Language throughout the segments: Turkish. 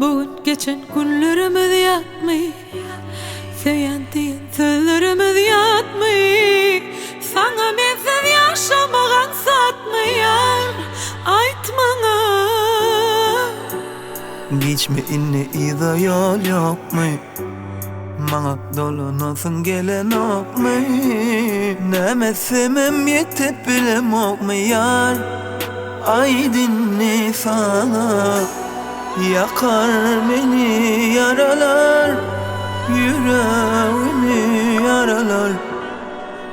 Bugün geçen günlerimiz yatmay, sevyen diyen sözlerimiz yatmay. Sana mensiz yaşamagan satmayan aytmana. Geçme inne ida yol yok mu? Bana dolanasın gelen ok mu? Nemesem yetip bilem ok mu yar? Ay dinle sana, yakar beni yaralar, yüreğimi yaralar.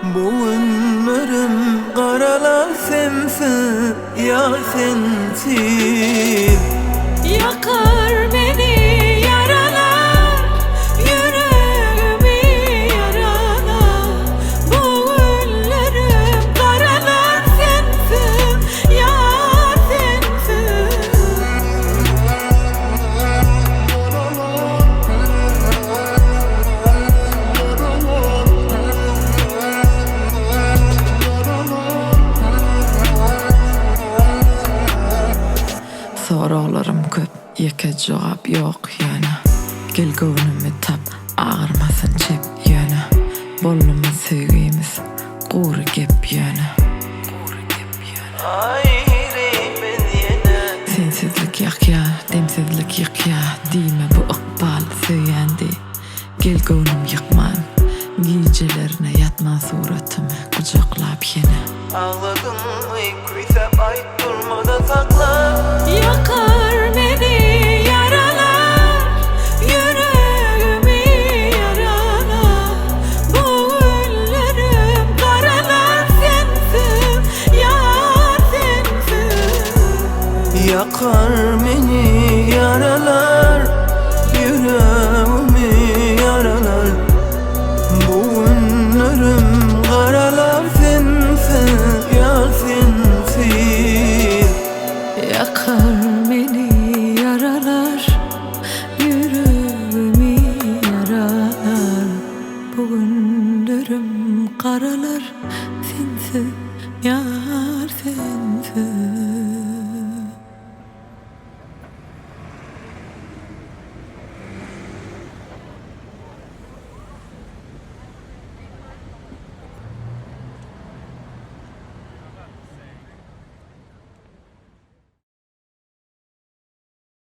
Boğunlarım karalar, sensin yar sensin. Yakar beni yaralar, yüreğimi yaralar. Bu ellerim karalar, sensin yar sensin. Sorularım köp, yeke cevap yok yana. Gelgönümü tap, ağırmasın çep yana. Bollumuz sevgimiz, gurur gep yana. Sensizlik yak ya, demsizlik yık ya. Dime bu ıkbal söylendi. Gelgönüm yıkman, gecelerine yatma suratımı kucaklap yine. Ağladım uykuysa ay durmadan sakla. Yakar beni yaralar, yüreğimi yaralar. Bu ellerim karalar, sensin yar sensin. Yakar beni yaralar,